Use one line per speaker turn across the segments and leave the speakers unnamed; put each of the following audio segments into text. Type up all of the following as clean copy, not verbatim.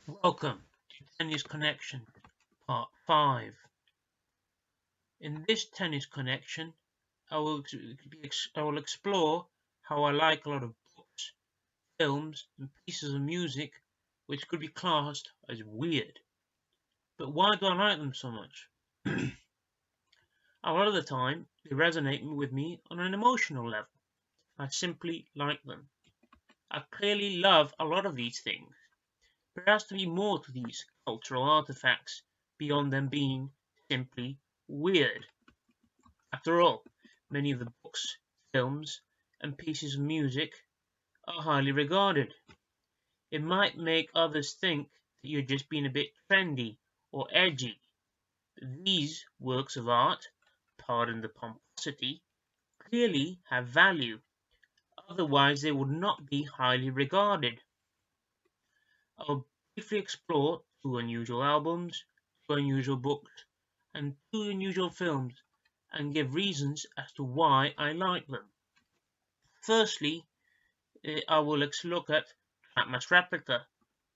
Welcome to Tennis Connection, Part 5. In this Tennis Connection, I will explore how I like a lot of books, films, and pieces of music which could be classed as weird. But why do I like them so much? A lot of the time, they resonate with me on an emotional level. I simply like them. I clearly love a lot of these things. There has to be more to these cultural artifacts beyond them being simply weird. After all, many of the books, films, and pieces of music are highly regarded. It might make others think that you're just being a bit trendy or edgy. These works of art, pardon the pomposity, clearly have value, otherwise they would not be highly regarded. I'll briefly explore two unusual albums, two unusual books, and two unusual films, and give reasons as to why I like them. Firstly, I will look at Trappist Replica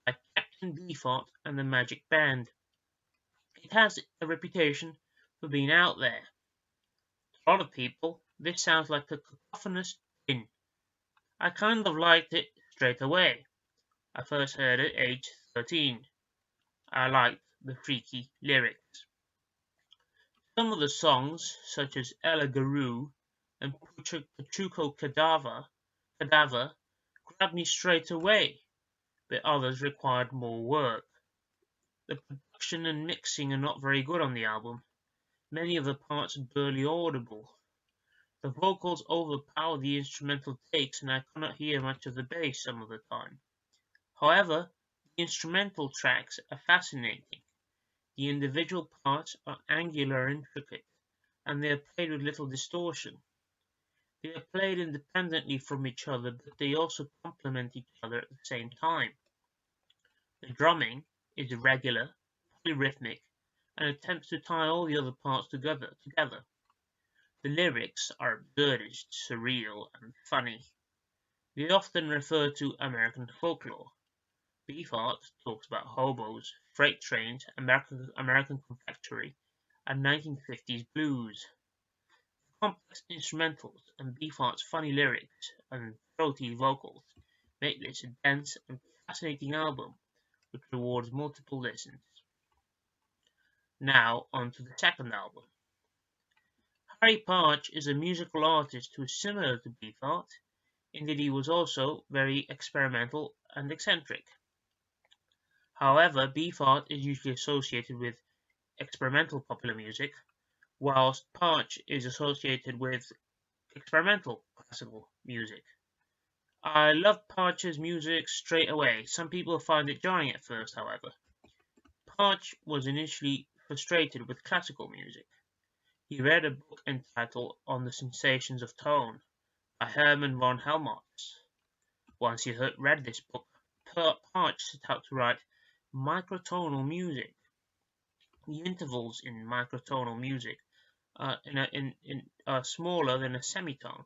by Captain Beefheart and the Magic Band. It has a reputation for being out there. To a lot of people, this sounds like a cacophonous din. I kind of liked it straight away. I first heard it at age 13. I liked the freaky lyrics. Some of the songs, such as Ella Guru and Pachuco Cadaver, grabbed me straight away, but others required more work. The production and mixing are not very good on the album. Many of the parts are barely audible. The vocals overpower the instrumental takes and I cannot hear much of the bass some of the time. However, the instrumental tracks are fascinating. The individual parts are angular and intricate, and they are played with little distortion. They are played independently from each other, but they also complement each other at the same time. The drumming is irregular, polyrhythmic, and attempts to tie all the other parts together. The lyrics are absurdist, surreal, and funny. They often refer to American folklore. Beefheart talks about hobos, freight trains, American confectionery, and 1950s blues. The complex instrumentals and Beefheart's funny lyrics and throaty vocals make this a dense and fascinating album which rewards multiple listens. Now on to the second album. Harry Partch is a musical artist who is similar to Beefheart in that he was also very experimental and eccentric. However, Beefheart is usually associated with experimental popular music, whilst Partch is associated with experimental classical music. I love Partch's music straight away. Some people find it jarring at first, however. Partch was initially frustrated with classical music. He read a book entitled On the Sensations of Tone by Hermann von Helmholtz. Once he read this book, Partch set out to write microtonal music. The intervals in microtonal music are smaller than a semitone.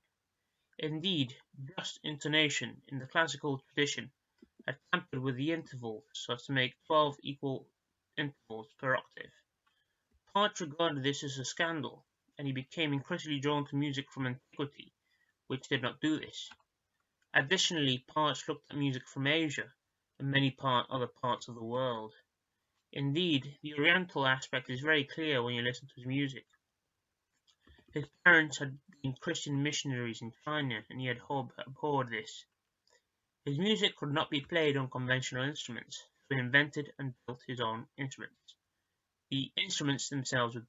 Indeed, just intonation in the classical tradition had tampered with the intervals so as to make 12 equal intervals per octave. Partch regarded this as a scandal, and he became increasingly drawn to music from antiquity, which did not do this. Additionally, Partch looked at music from Asia and many other parts of the world. Indeed, the Oriental aspect is very clear when you listen to his music. His parents had been Christian missionaries in China, and he had abhorred this. His music could not be played on conventional instruments, so he invented and built his own instruments. The instruments themselves were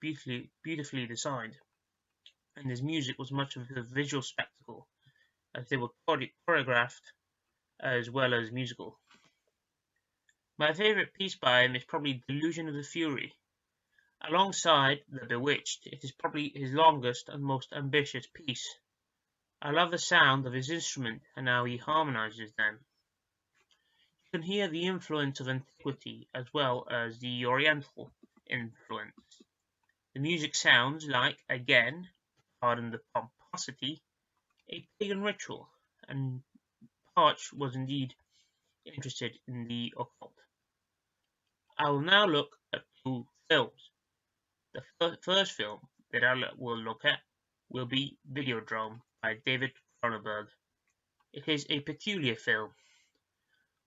beautifully designed, and his music was much of a visual spectacle, as they were choreographed as well as musical. My favourite piece by him is probably Delusion of the Fury. Alongside The Bewitched, it is probably his longest and most ambitious piece. I love the sound of his instrument and how he harmonizes them. You can hear the influence of antiquity as well as the Oriental influence. The music sounds like, again, pardon the pomposity, a pagan ritual, and Partch was indeed interested in the occult. I will now look at two films. The first film that I will look at will be Videodrome by David Cronenberg. It is a peculiar film.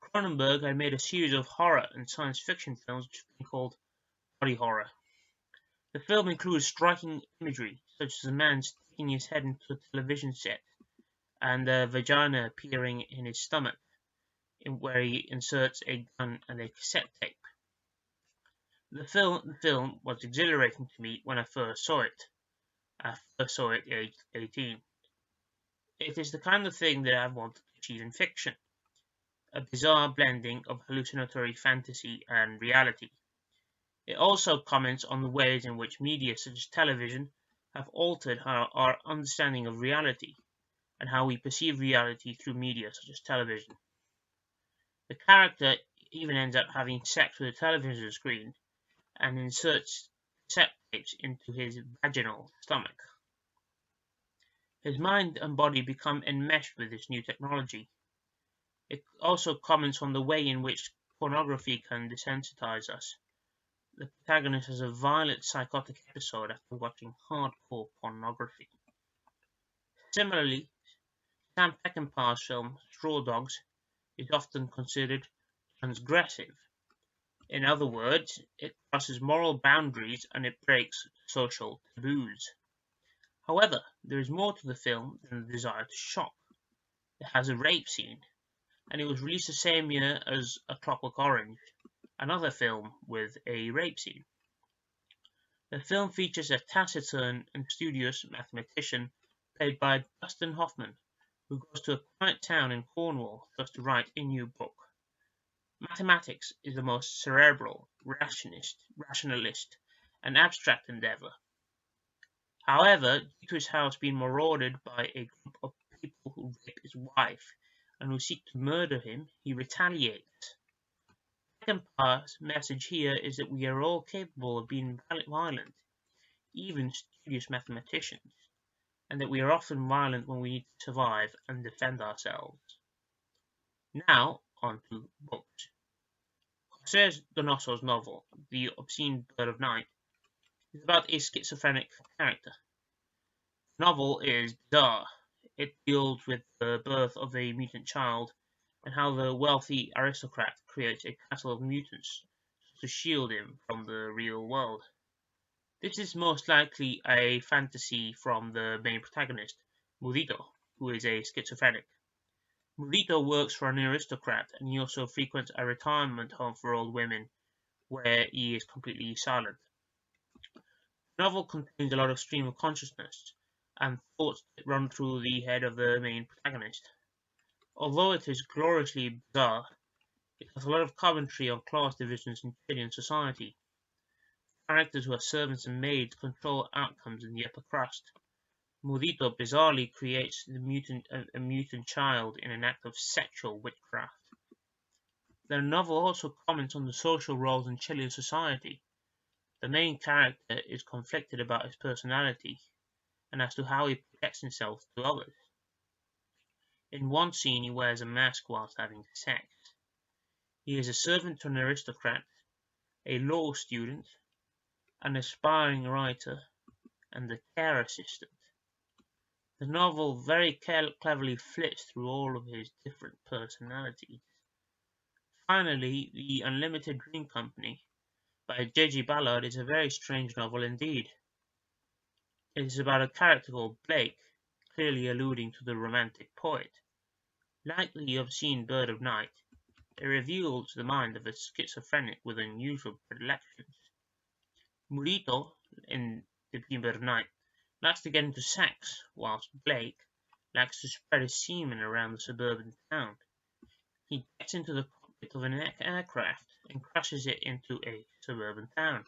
Cronenberg had made a series of horror and science fiction films which have been called body horror. The film includes striking imagery, such as a man sticking his head into a television set and a vagina appearing in his stomach, where he inserts a gun and a cassette tape. The film was exhilarating to me when I first saw it. I first saw it aged 18. It is the kind of thing that I want to achieve in fiction, a bizarre blending of hallucinatory fantasy and reality. It also comments on the ways in which media such as television have altered our understanding of reality and how we perceive reality through media such as television. The character even ends up having sex with a television screen and inserts cassette tapes into his vaginal stomach. His mind and body become enmeshed with this new technology. It also comments on the way in which pornography can desensitize us. The protagonist has a violent psychotic episode after watching hardcore pornography. Similarly, Sam Peckinpah's film Straw Dogs is often considered transgressive. In other words, it crosses moral boundaries and it breaks social taboos. However, there is more to the film than the desire to shock. It has a rape scene, and it was released the same year as A Clockwork Orange, another film with a rape scene. The film features a taciturn and studious mathematician played by Dustin Hoffman, who goes to a quiet town in Cornwall just to write a new book. Mathematics is the most cerebral, rationalist, and abstract endeavor. However, due to his house being marauded by a group of people who rape his wife and who seek to murder him, he retaliates. Peckinpah's message here is that we are all capable of being violent, even studious mathematicians, and that we are often violent when we need to survive and defend ourselves. Now, on to books. José Donoso's novel, The Obscene Bird of Night, is about a schizophrenic character. The novel is bizarre. It deals with the birth of a mutant child and how the wealthy aristocrat creates a castle of mutants to shield him from the real world. This is most likely a fantasy from the main protagonist, Mudito, who is a schizophrenic. Mudito works for an aristocrat and he also frequents a retirement home for old women where he is completely silent. The novel contains a lot of stream of consciousness and thoughts that run through the head of the main protagonist. Although it is gloriously bizarre, it has a lot of commentary on class divisions in Chilean society. Characters who are servants and maids control outcomes in the upper crust. Mudito bizarrely creates a mutant child in an act of sexual witchcraft. The novel also comments on the social roles in Chilean society. The main character is conflicted about his personality and as to how he projects himself to others. In one scene he wears a mask whilst having sex. He is a servant to an aristocrat, a law student, an aspiring writer, and a care assistant. The novel very cleverly flits through all of his different personalities. Finally, The Unlimited Dream Company by J.G. Ballard is a very strange novel indeed. It is about a character called Blake, clearly alluding to the romantic poet. Like The Obscene Bird of Night, it reveals the mind of a schizophrenic with unusual predilections. Murito, in The Obscene Bird of Night, likes to get into sex, whilst Blake likes to spread his semen around the suburban town. He gets into the cockpit of an aircraft and crashes it into a suburban town.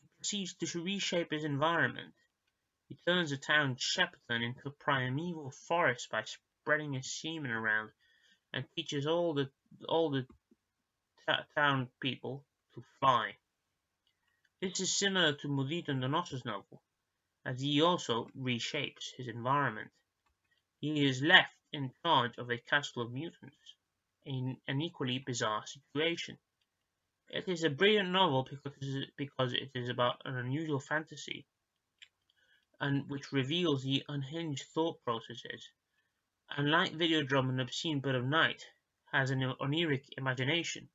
He proceeds to reshape his environment. He turns the town Shepperton into a primeval forest by spreading his semen around and teaches all the town people to fly. This is similar to Mudito Donoso's novel, as he also reshapes his environment. He is left in charge of a castle of mutants, in an equally bizarre situation. It is a brilliant novel because it is about an unusual fantasy and which reveals the unhinged thought processes. Unlike Videodrome and Obscene Bird of Night, has an oniric imagination,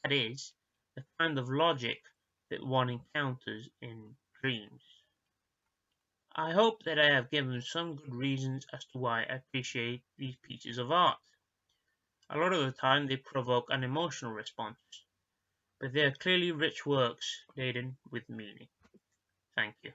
that is, the kind of logic that one encounters in dreams. I hope that I have given some good reasons as to why I appreciate these pieces of art. A lot of the time they provoke an emotional response, but they are clearly rich works laden with meaning. Thank you.